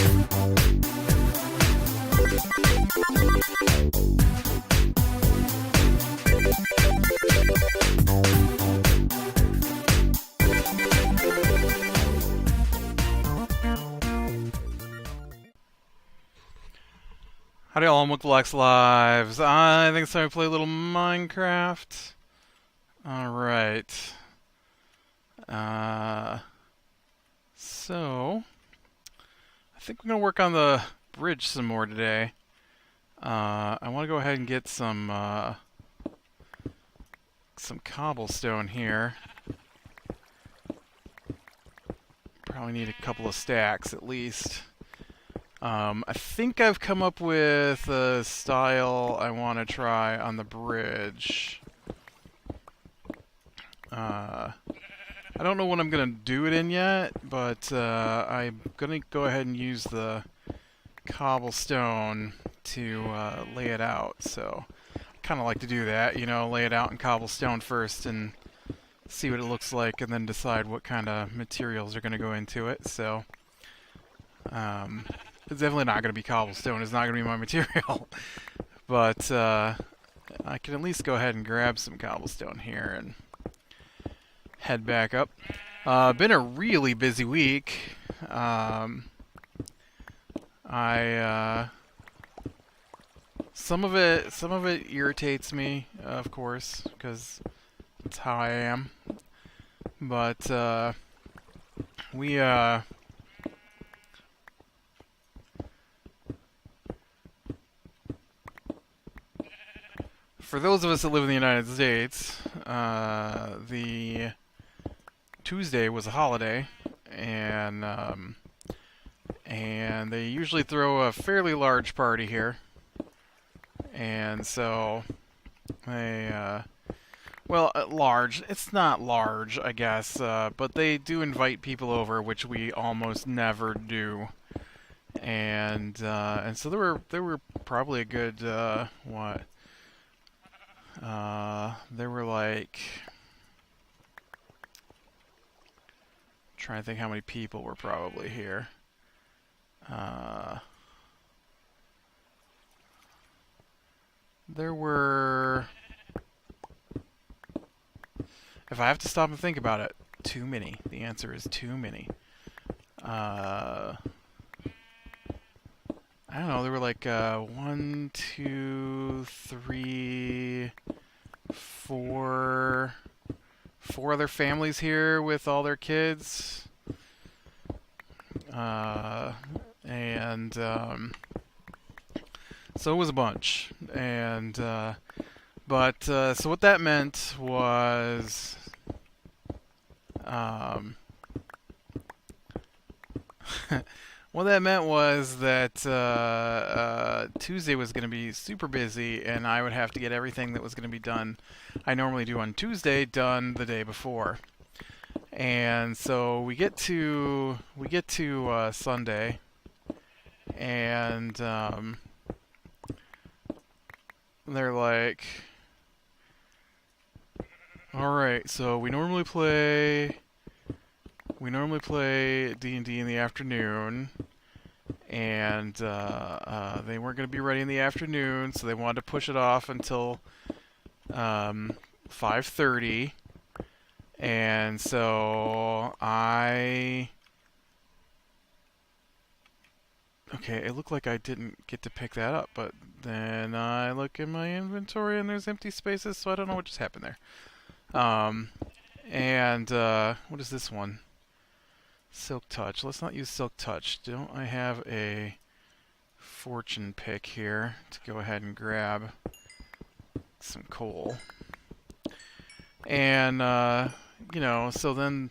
Howdy all, I'm with Lex Lives. I think it's time to play a little Minecraft. Alright. So, I think we're going to work on the bridge some more today. I want to go ahead and get some cobblestone here. Probably need a couple of stacks at least. I think I've come up with a style I want to try on the bridge. I don't know what I'm going to do it in yet, but I'm going to go ahead and use the cobblestone to lay it out. So I kind of like to do that, you know, lay it out in cobblestone first and see what it looks like and then decide what kind of materials are going to go into it. So it's definitely not going to be cobblestone. It's not going to be my material. But I can at least go ahead and grab some cobblestone here and head back up. Been a really busy week. Some of it irritates me, of course, because it's how I am. But for those of us that live in the United States, the Tuesday was a holiday, and they usually throw a fairly large party here, and so large. It's not large, I guess, but they do invite people over, which we almost never do, and so there were probably a good there were like, trying to think how many people were probably here. There were, if I have to stop and think about it, too many. The answer is too many. I don't know, there were like 1, 2, 3, 4 other families here with all their kids. And so it was a bunch. And so what that meant was what that meant was that Tuesday was going to be super busy, and I would have to get everything that was going to be done I normally do on Tuesday done the day before. And so we get to Sunday, and they're like, "All right, so we normally play D&D in the afternoon, and they weren't going to be ready in the afternoon, so they wanted to push it off until 5:30, and so okay, it looked like I didn't get to pick that up, but then I look in my inventory and there's empty spaces, so I don't know what just happened there. What is this one? Silk Touch. Let's not use Silk Touch. Don't I have a fortune pick here to go ahead and grab some coal? And so then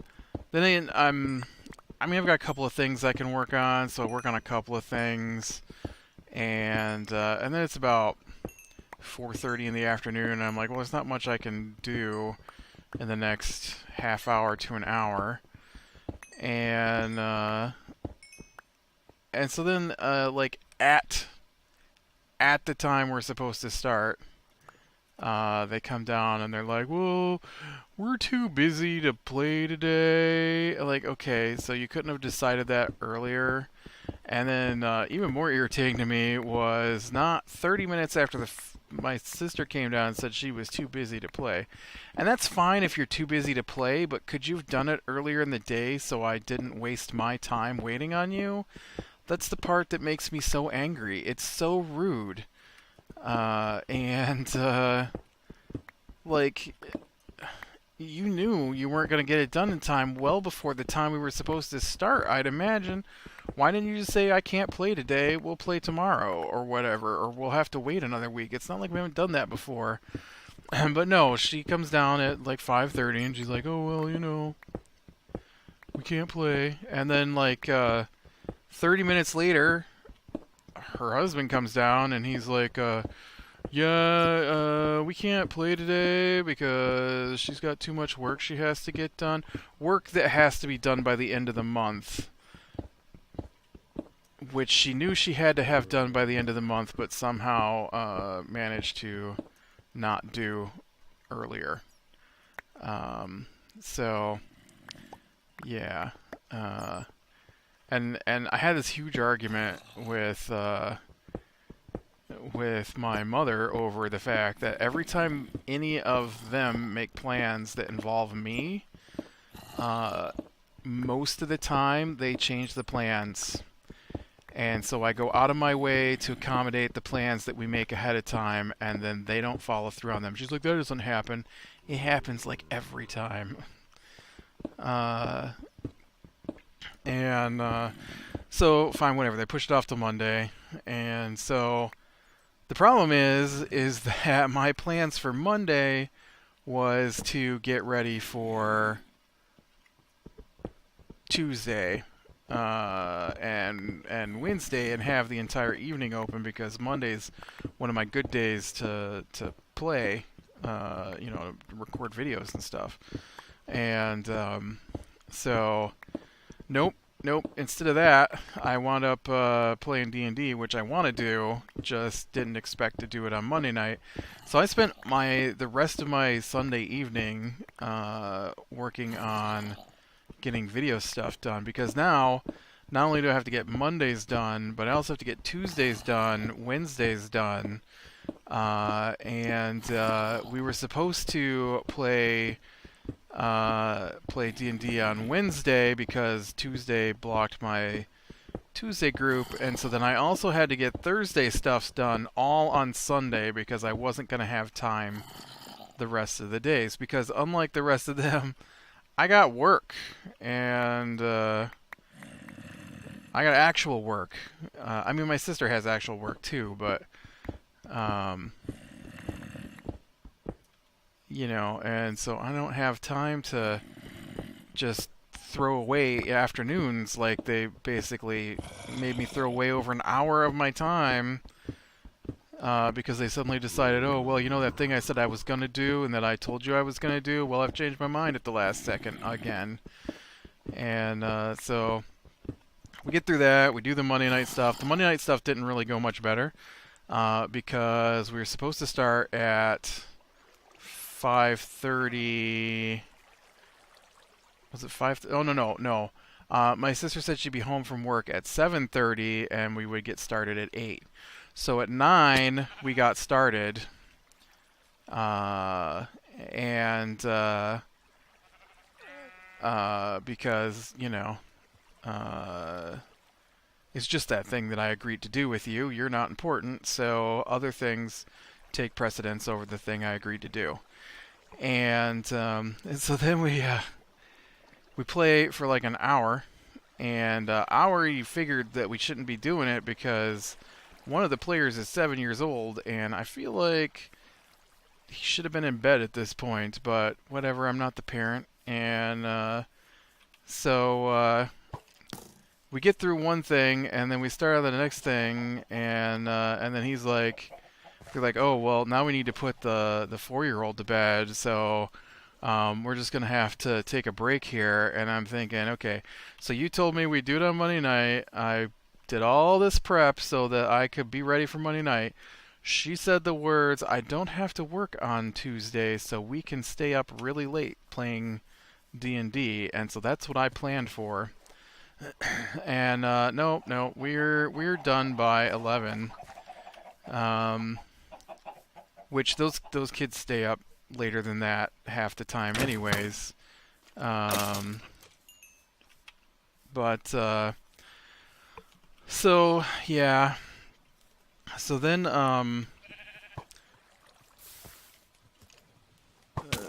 I've got a couple of things I can work on, so I work on a couple of things, and then it's about 4:30 in the afternoon, and I'm like, well, there's not much I can do in the next half hour to an hour. And so then like at the time we're supposed to start, they come down and they're like, well, we're too busy to play today. Like, okay, so you couldn't have decided that earlier. And then even more irritating to me was not 30 minutes after my sister came down and said she was too busy to play. And that's fine if you're too busy to play, but could you have done it earlier in the day so I didn't waste my time waiting on you? That's the part that makes me so angry. It's so rude. And like, you knew you weren't going to get it done in time well before the time we were supposed to start, I'd imagine. Why didn't you just say, I can't play today, we'll play tomorrow, or whatever, or we'll have to wait another week? It's not like we haven't done that before. But no, she comes down at like 5:30 and she's like, oh, well, we can't play. And then like 30 minutes later, her husband comes down and he's like, yeah, we can't play today because she's got too much work she has to get done. Work that has to be done by the end of the month, which she knew she had to have done by the end of the month, but somehow managed to not do earlier. So, yeah. And I had this huge argument with my mother over the fact that every time any of them make plans that involve me, most of the time they change the plans. And so I go out of my way to accommodate the plans that we make ahead of time, and then they don't follow through on them. She's like, that doesn't happen. It happens like every time. So fine, whatever. They pushed it off till Monday, and so the problem is that my plans for Monday was to get ready for Tuesday and Wednesday and have the entire evening open because Monday's one of my good days to play, record videos and stuff. And so, nope. Instead of that, I wound up playing D&D, which I want to do, just didn't expect to do it on Monday night. So I spent the rest of my Sunday evening working on getting video stuff done, because now not only do I have to get Mondays done, but I also have to get Tuesdays done, Wednesdays done, and we were supposed to play D&D on Wednesday because Tuesday blocked my Tuesday group, and so then I also had to get Thursday stuff done all on Sunday because I wasn't going to have time the rest of the days, because unlike the rest of them, I got work, and I got actual work. I mean, my sister has actual work too, but and so I don't have time to just throw away afternoons. Like, they basically made me throw away over an hour of my time because they suddenly decided, oh, well, that thing I said I was going to do and that I told you I was going to do, well, I've changed my mind at the last second again. And so we get through that. We do the Monday night stuff. The Monday night stuff didn't really go much better because we were supposed to start at 5:30. Was it 5? Oh, no. My sister said she'd be home from work at 7:30, and we would get started at 8. So at 9, we got started, because, it's just that thing that I agreed to do with you. You're not important, so other things take precedence over the thing I agreed to do. And so then we play for like an hour, and hour you figured that we shouldn't be doing it because one of the players is 7 years old, and I feel like he should have been in bed at this point, but whatever, I'm not the parent. And so we get through one thing, and then we start on the next thing, and then he's like, we're like, oh, well, now we need to put the 4-year-old to bed, so we're just going to have to take a break here. And I'm thinking, okay, so you told me we'd do it on Monday night. I did all this prep so that I could be ready for Monday night. She said the words, I don't have to work on Tuesday, so we can stay up really late playing D&D. And so that's what I planned for. And no, no, we're done by 11. Um, which those kids stay up later than that half the time, anyways. Um, but so yeah, so then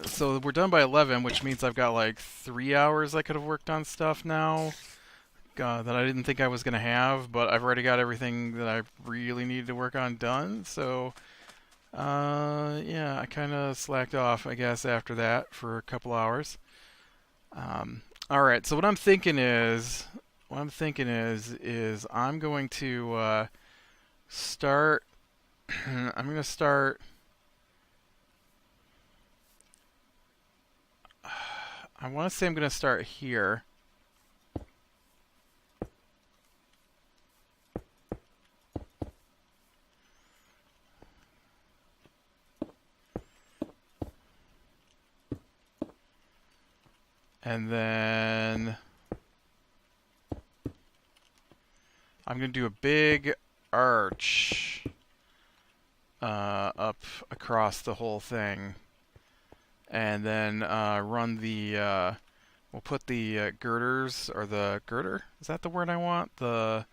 so we're done by 11, which means I've got like 3 hours I could have worked on stuff now. That I didn't think I was gonna have, but I've already got everything that I really needed to work on done. So, yeah, I kind of slacked off, I guess, after that for a couple hours. All right. So what I'm thinking is I'm going to start. I'm going to start. I want to say I'm going to start here. And then I'm going to do a big arch up across the whole thing. And then run the, we'll put the girders, or the girder, is that the word I want? The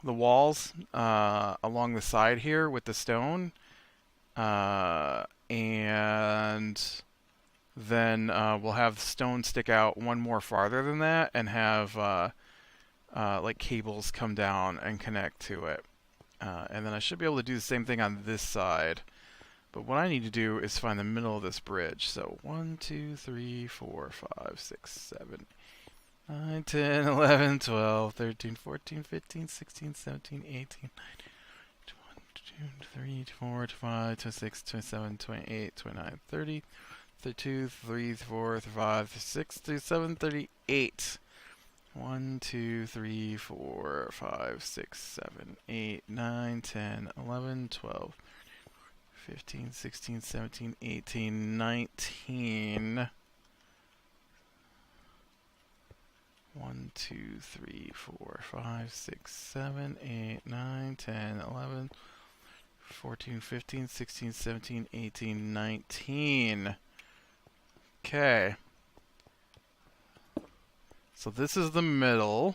walls along the side here with the stone. And then we'll have the stone stick out one more farther than that and have like cables come down and connect to it. And then I should be able to do the same thing on this side. But what I need to do is find the middle of this bridge. So 1, 2, 3, 4, 5, 6, 7, 9, 10, 11, 12, 13, 14, 15, 16, 17, 18, 19, 20, 3, 4, 5, 26, 27, 28, 29, 30, 32, 3, 4, 5, 6, 7, 38. 1, 2, 3, 4, 5, 6, 7, 8, 9, 10, 11, 12, 15, 16, 17, 18, 19. 1, 2, 3, 4, 5, 6, 7, 8, 9, 10, 11, 14, 15, 16, 17, 18, 19. Okay. So this is the middle.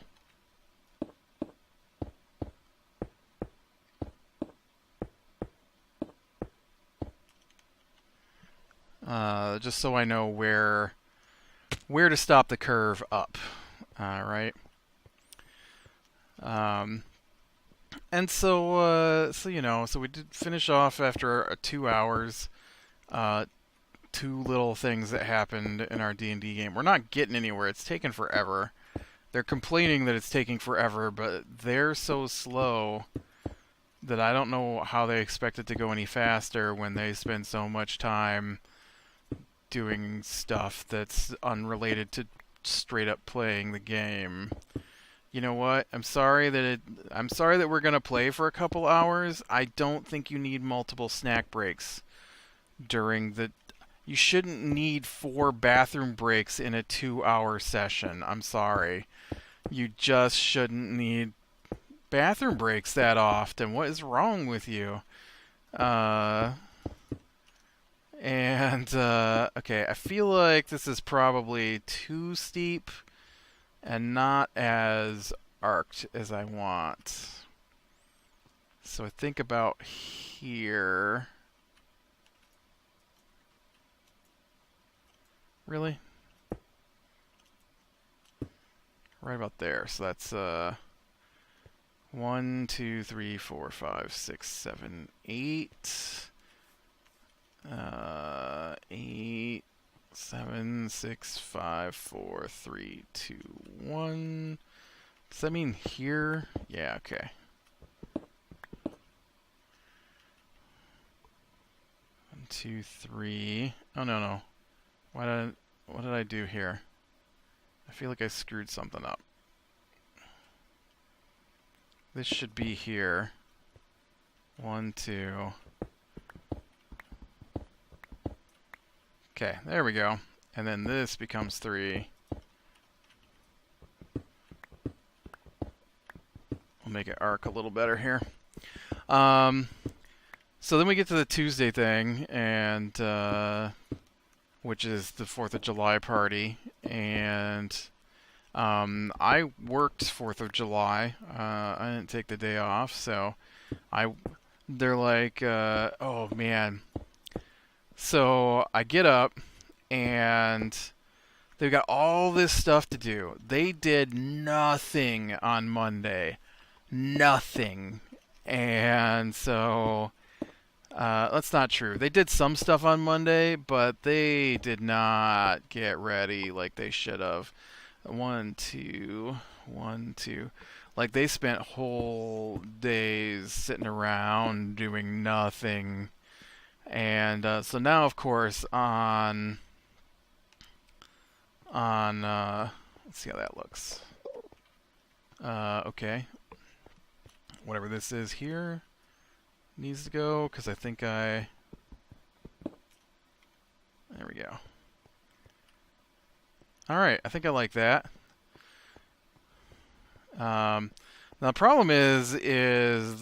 Just so I know where to stop the curve up. Right. And so we did finish off after 2 hours. Two little things that happened in our D&D game. We're not getting anywhere. It's taken forever. They're complaining that it's taking forever, but they're so slow that I don't know how they expect it to go any faster when they spend so much time doing stuff that's unrelated to straight up playing the game. You know what? I'm sorry that we're going to play for a couple hours. I don't think you need multiple snack breaks during the you shouldn't need 4 bathroom breaks in a 2-hour session. I'm sorry. You just shouldn't need bathroom breaks that often. What is wrong with you? Okay, I feel like this is probably too steep and not as arced as I want. So I think about here. Really? Right about there. So that's 1, 2, 3, 4, 5, 6, 7, 8. 8, 7, 6, 5, 4, 3, 2, 1. Does that mean here? Yeah, okay. 1, 2, 3. Oh, no. What did I do here? I feel like I screwed something up. This should be here. 1, 2. Okay, there we go. And then this becomes 3. I'll make it arc a little better here. Um, so then we get to the Tuesday thing, and which is the 4th of July party, and I worked 4th of July. I didn't take the day off, so they're like, oh man. So I get up, and they've got all this stuff to do. They did nothing on Monday. Nothing. And so, that's not true. They did some stuff on Monday, but they did not get ready like they should have. 1, 2, 1, 2. Like, they spent whole days sitting around doing nothing. And so now, of course, on let's see how that looks. Okay. Whatever this is here needs to go, because I think there we go. Alright, I think I like that. Now the problem is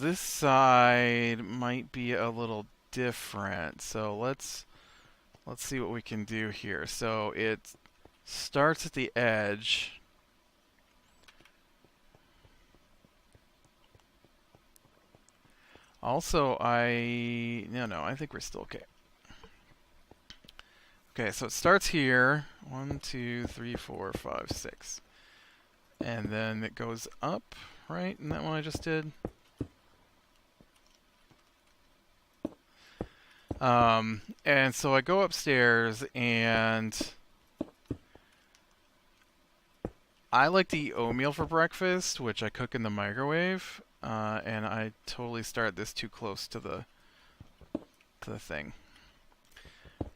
this side might be a little different. So let's see what we can do here. So it starts at the edge. Also, I think we're still okay. Okay, so it starts here. 1, 2, 3, 4, 5, 6. And then it goes up, right? Isn't that one I just did? And so I go upstairs, and I like to eat oatmeal for breakfast, which I cook in the microwave. And I totally start this too close to the thing.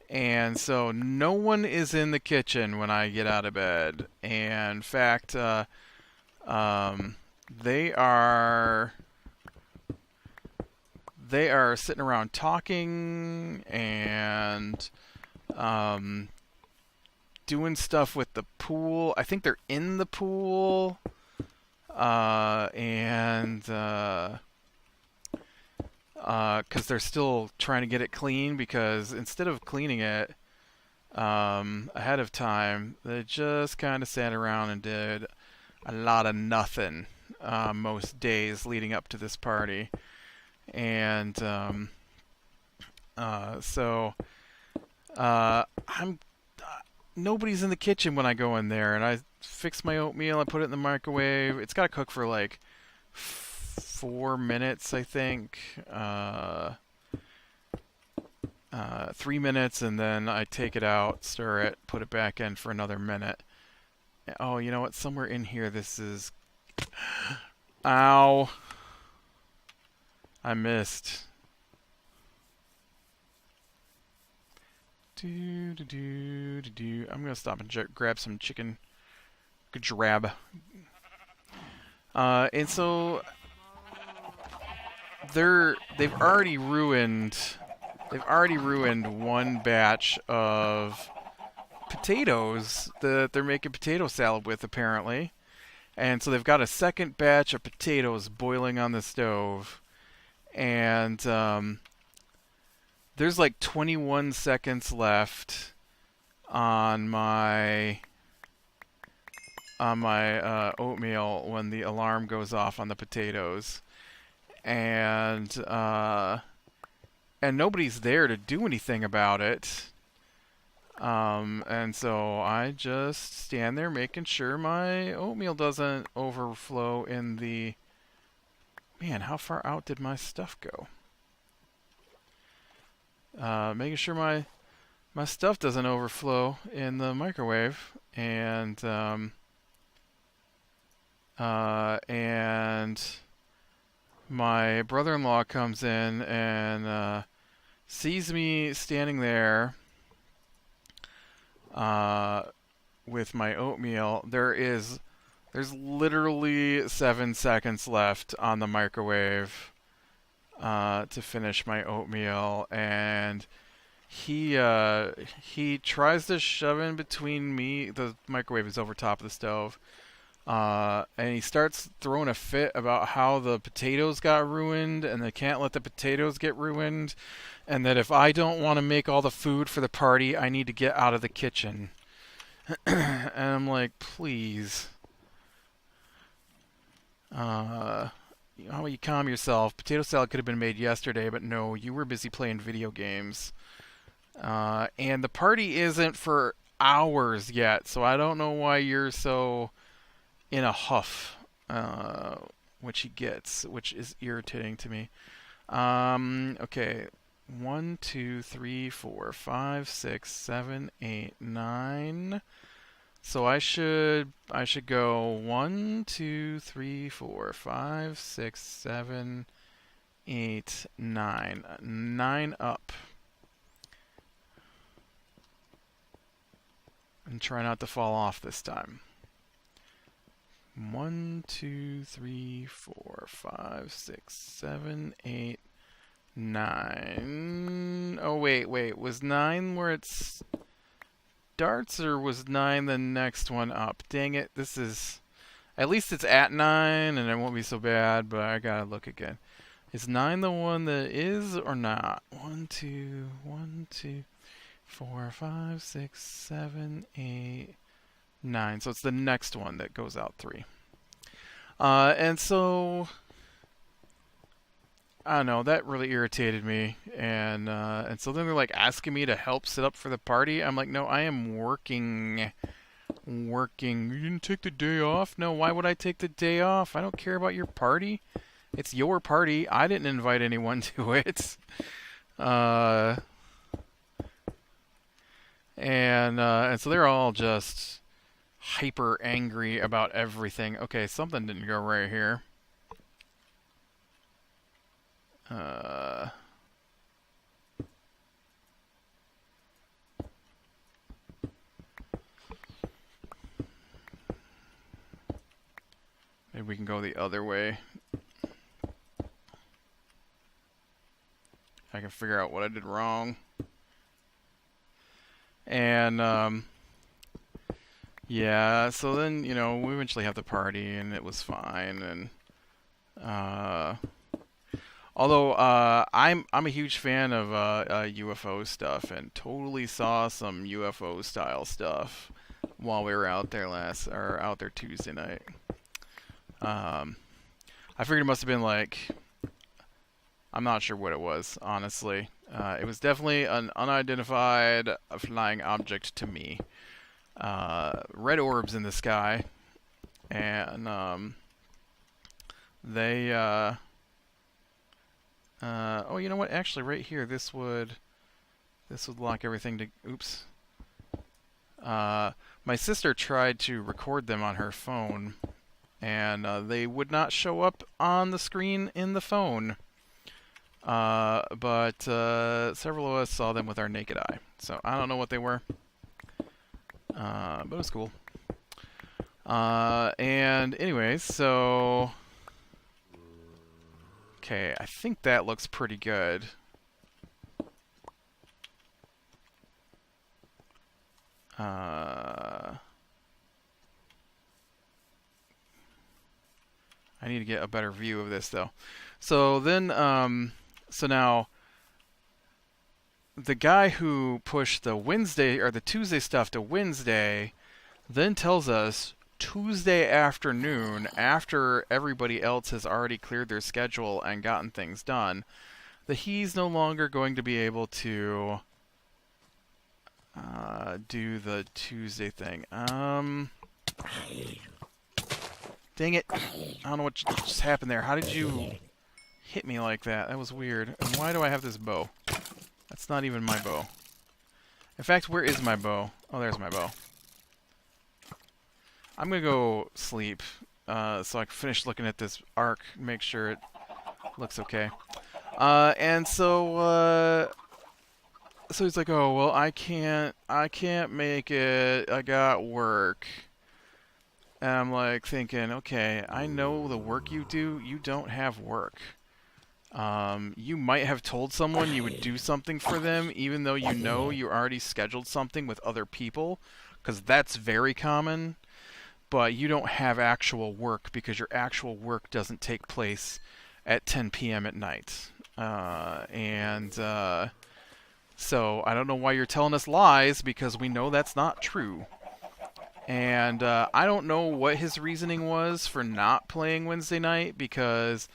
And so no one is in the kitchen when I get out of bed. And in fact, they are sitting around talking and doing stuff with the pool. I think they're in the pool. Because they're still trying to get it clean, because instead of cleaning it ahead of time, they just kind of sat around and did a lot of nothing most days leading up to this party. And nobody's in the kitchen when I go in there, and I fix my oatmeal, I put it in the microwave. It's got to cook for like 4 minutes, I think. 3 minutes, and then I take it out, stir it, put it back in for another minute. Oh, you know what? Somewhere in here this is... Ow. I missed. I'm gonna stop and grab some chicken drab. And so they've already ruined one batch of potatoes that they're making potato salad with, apparently. And so they've got a second batch of potatoes boiling on the stove. And there's like 21 seconds left on my oatmeal when the alarm goes off on the potatoes, and nobody's there to do anything about it. And so I just stand there making sure my oatmeal doesn't overflow in the... Man, how far out did my stuff go? Making sure my stuff doesn't overflow in the microwave, and my brother-in-law comes in and sees me standing there with my oatmeal. There's literally 7 seconds left on the microwave to finish my oatmeal, and he tries to shove in between me. The microwave is over top of the stove. And he starts throwing a fit about how the potatoes got ruined and they can't let the potatoes get ruined, and that if I don't want to make all the food for the party, I need to get out of the kitchen. And I'm like, please. How about you calm yourself? Potato salad could have been made yesterday, but no, you were busy playing video games. And the party isn't for hours yet, so I don't know why you're so in a huff, which he gets, which is irritating to me. Okay. 1, 2, 3, 4, 5, 6, 7, 8, 9. So I should go 1, 2, 3, 4, 5, 6, 7, 8, 9. 9 up. And try not to fall off this time. 1, 2, 3, 4, 5, 6, 7, 8, 9. Oh, wait. Was 9 where it's starts, or was 9 the next one up? Dang it, this is... At least it's at 9, and it won't be so bad, but I gotta look again. Is 9 the one that is, or not? 1, 2, 1, 2, 4, 5, 6, 7, 8, 9. So it's the next one that goes out 3. And so... I don't know, that really irritated me, and so then they're like asking me to help set up for the party. I'm like, no, I am working. You didn't take the day off? No, why would I take the day off? I don't care about your party. It's your party. I didn't invite anyone to it. And so they're all just hyper angry about everything. Okay, something didn't go right here. Maybe we can go the other way. I can figure out what I did wrong. And, yeah, so then, we eventually have the party, and it was fine, and, although I'm a huge fan of UFO stuff, and totally saw some UFO style stuff while we were out there out there Tuesday night. I figured it must have been like, I'm not sure what it was, honestly. It was definitely an unidentified flying object to me. Red orbs in the sky, and they oh, you know what? Actually, right here, this would lock everything to... Oops. My sister tried to record them on her phone, and they would not show up on the screen in the phone. But several of us saw them with our naked eye. So I don't know what they were. But it was cool. And anyways, so... Okay, I think that looks pretty good. I need to get a better view of this, though. So then, so now, the guy who pushed the Wednesday, or the Tuesday stuff to Wednesday, then tells us Tuesday afternoon, after everybody else has already cleared their schedule and gotten things done, that he's no longer going to be able to do the Tuesday thing. Dang it. I don't know what just happened there. How did you hit me like that? That was weird. And why do I have this bow? That's not even my bow. In fact, where is my bow? Oh, there's my bow. I'm gonna go sleep, so I can finish looking at this arc, make sure it looks okay. And so he's like, oh, well, I can't make it, I got work. And I'm like thinking, okay, I know the work you do, you don't have work. You might have told someone you would do something for them, even though you know you already scheduled something with other people, because that's very common. but you don't have actual work because your actual work doesn't take place at 10 p.m. at night. And so I don't know why you're telling us lies because we know that's not true. And I don't know what his reasoning was for not playing Wednesday night because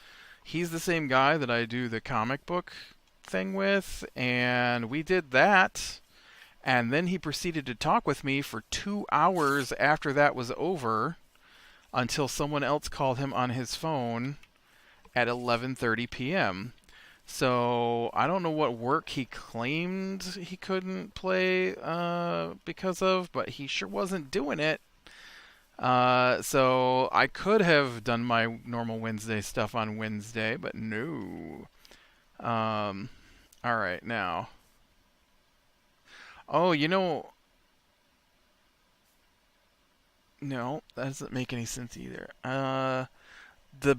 he's the same guy that I do the comic book thing with, and we did that. And then he proceeded to talk with me for 2 hours after that was over until someone else called him on his phone at 11:30 p.m. So I don't know what work he claimed he couldn't play because of, but he sure wasn't doing it. So I could have done my normal Wednesday stuff on Wednesday, but no. All right, now. Oh, no, that doesn't make any sense either. The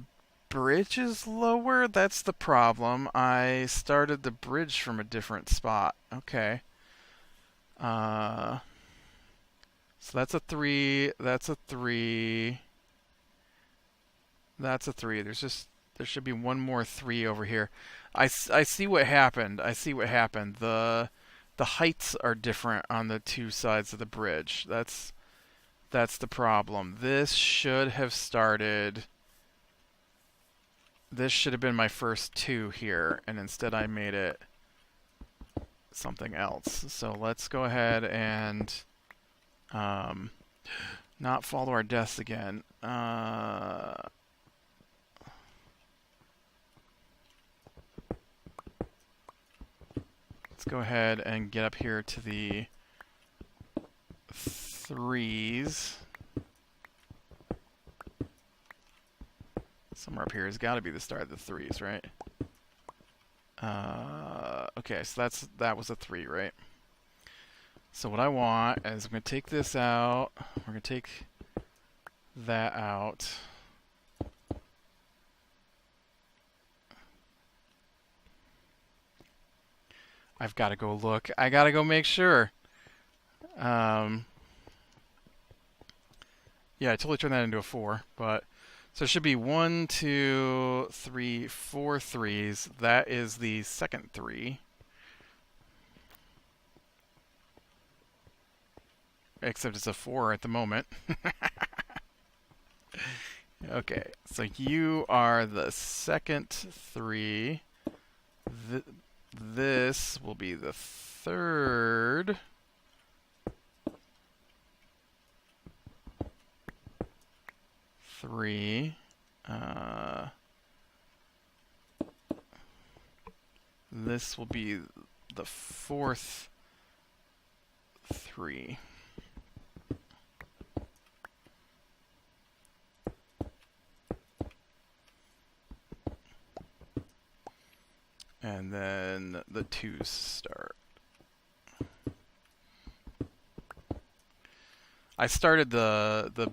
bridge is lower. That's the problem. I started the bridge from a different spot. Okay. Uh, so that's a 3. That's a 3. That's a 3. There should be one more 3 over here. I see what happened. I see what happened. The heights are different on the two sides of the bridge. That's the problem. This should have started. This should have been my first 2 here, and instead I made it something else. So let's go ahead and not fall to our deaths again. Let's go ahead and get up here to the 3s. Somewhere up here has got to be the start of the 3s, right? Okay, so that was a 3, right? So what I want is I'm going to take this out. We're going to take that out. I've got to go look. I got to go make sure. Yeah, I totally turned that into a 4, but so it should be 1, 2, 3, 4 3s. That is the second 3. Except it's a 4 at the moment. Okay, so you are the second 3. This will be the third. Three. This will be the fourth 3. And then the 2s start. I started the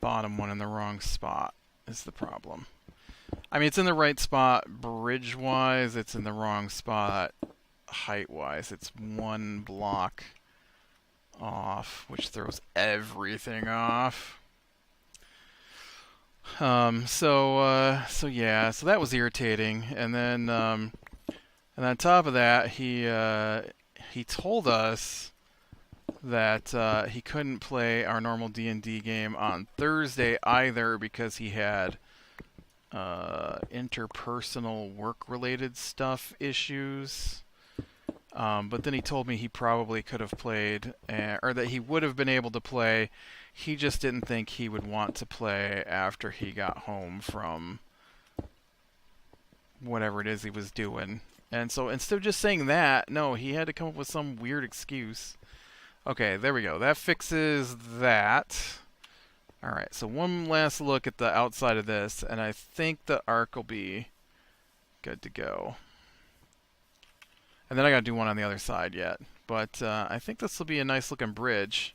bottom one in the wrong spot is the problem. I mean, it's in the right spot bridge-wise. It's in the wrong spot height-wise. It's 1 block off, which throws everything off. So yeah, so that was irritating. And then on top of that, he told us that he couldn't play our normal D&D game on Thursday either because he had interpersonal work-related stuff issues. But then he told me he probably could have played, or that he would have been able to play. He just didn't think he would want to play after he got home from whatever it is he was doing. And so instead of just saying that, no, he had to come up with some weird excuse. Okay, there we go. That fixes that. Alright, so one last look at the outside of this, and I think the arc will be good to go. And then I gotta do one on the other side yet. But I think this will be a nice looking bridge.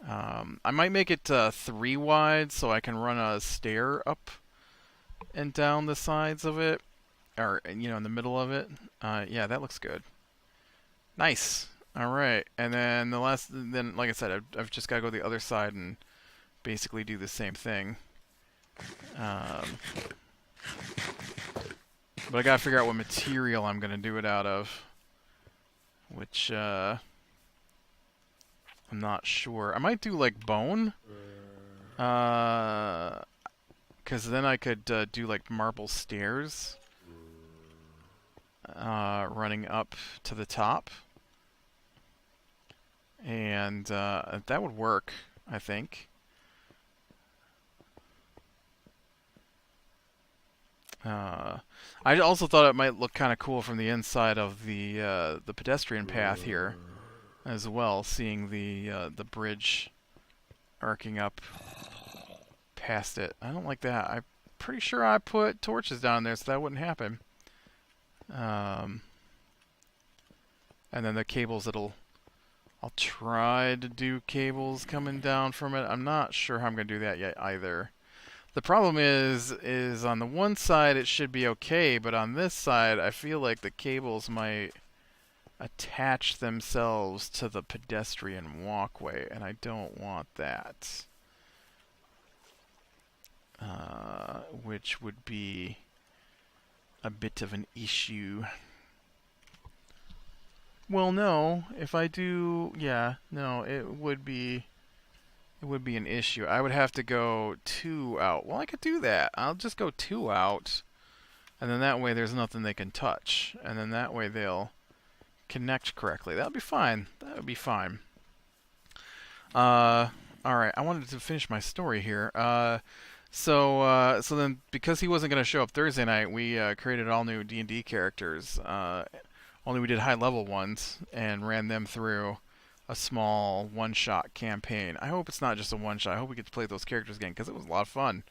I might make it 3 wide so I can run a stair up and down the sides of it. Or, in the middle of it. Yeah, that looks good. Nice. Alright, and then like I said, I've just got to go to the other side and basically do the same thing. Um, but I gotta figure out what material I'm gonna do it out of, which I'm not sure. I might do like bone, because then I could do like marble stairs running up to the top, and that would work, I think. I also thought it might look kind of cool from the inside of the pedestrian path here as well, seeing the bridge arcing up past it. I don't like that. I'm pretty sure I put torches down there so that wouldn't happen. And then the cables I'll try to do cables coming down from it. I'm not sure how I'm going to do that yet either. The problem is on the one side it should be okay, but on this side I feel like the cables might attach themselves to the pedestrian walkway, and I don't want that. Which would be a bit of an issue. Well, no, if I do, yeah, no, it would be an issue. I would have to go 2 out. Well, I could do that. I'll just go 2 out, and then that way there's nothing they can touch, and then that way they'll connect correctly. That would be fine. That would be fine. All right. I wanted to finish my story here. So then, because he wasn't going to show up Thursday night, we created all new D&D characters. Only we did high-level ones and ran them through a small one-shot campaign. I hope it's not just a one-shot. I hope we get to play those characters again, because it was a lot of fun.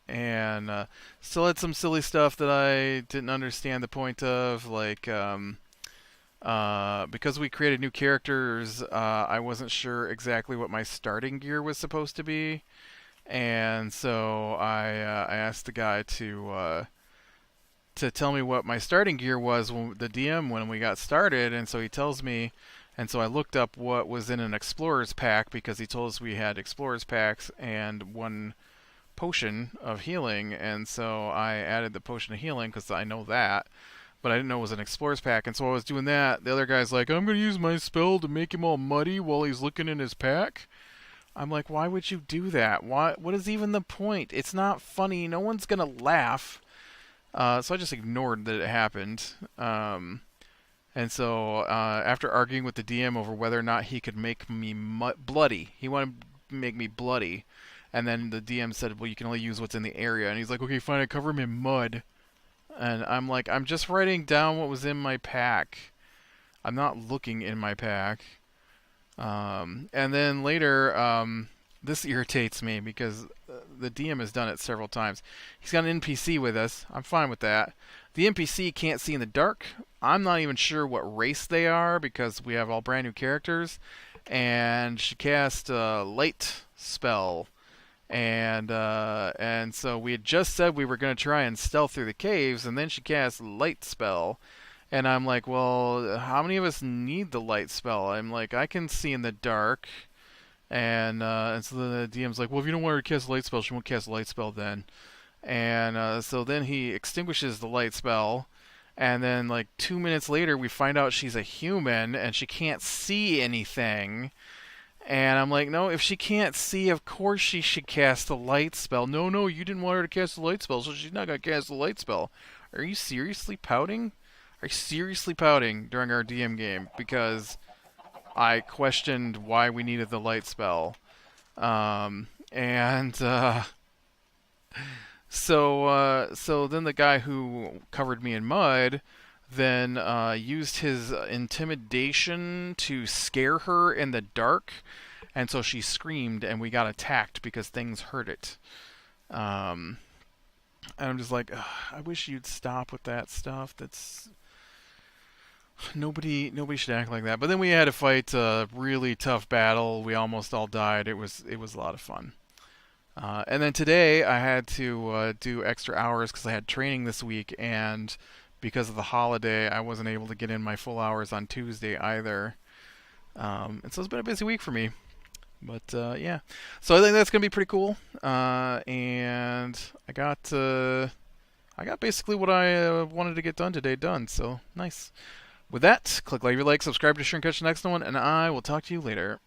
And still had some silly stuff that I didn't understand the point of, like because we created new characters, I wasn't sure exactly what my starting gear was supposed to be, and so I asked the guy to tell me what my starting gear was, the DM, when we got started, and so he tells me, and so I looked up what was in an explorer's pack, because he told us we had explorer's packs and 1 potion of healing, and so I added the potion of healing because I know that, but I didn't know it was an explorer's pack, and so I was doing that. The other guy's like, I'm going to use my spell to make him all muddy while he's looking in his pack. I'm like, why would you do that? What is even the point? It's not funny. No one's going to laugh. So I just ignored that it happened. And so after arguing with the DM over whether or not he could make me bloody, he wanted to make me bloody. And then the DM said, well, you can only use what's in the area. And he's like, okay, fine, I cover him in mud. And I'm like, I'm just writing down what was in my pack. I'm not looking in my pack. And then later, this irritates me because the DM has done it several times. He's got an NPC with us. I'm fine with that. The NPC can't see in the dark. I'm not even sure what race they are because we have all brand new characters. And she cast a light spell. And so we had just said we were going to try and stealth through the caves, and then she cast light spell. And I'm like, well, how many of us need the light spell? I'm like, I can see in the dark. And so the DM's like, well, if you don't want her to cast a light spell, she won't cast a light spell then. And so then he extinguishes the light spell. And then like 2 minutes later, we find out she's a human and she can't see anything. And I'm like, no, if she can't see, of course she should cast a light spell. No, you didn't want her to cast a light spell, so she's not going to cast a light spell. Are you seriously pouting? Are you seriously pouting during our DM game? Because I questioned why we needed the light spell. So then the guy who covered me in mud then used his intimidation to scare her in the dark, and so she screamed, and we got attacked because things hurt it. And I'm just like, I wish you'd stop with that stuff. That's nobody should act like that. But then we had to fight a really tough battle. We almost all died. It was a lot of fun. And then today I had to do extra hours because I had training this week, and because of the holiday, I wasn't able to get in my full hours on Tuesday either. And so it's been a busy week for me. But yeah, so I think that's gonna be pretty cool. And I got basically what I wanted to get done today done. So nice. With that, click like, subscribe to Shrink Catch the next one, and I will talk to you later.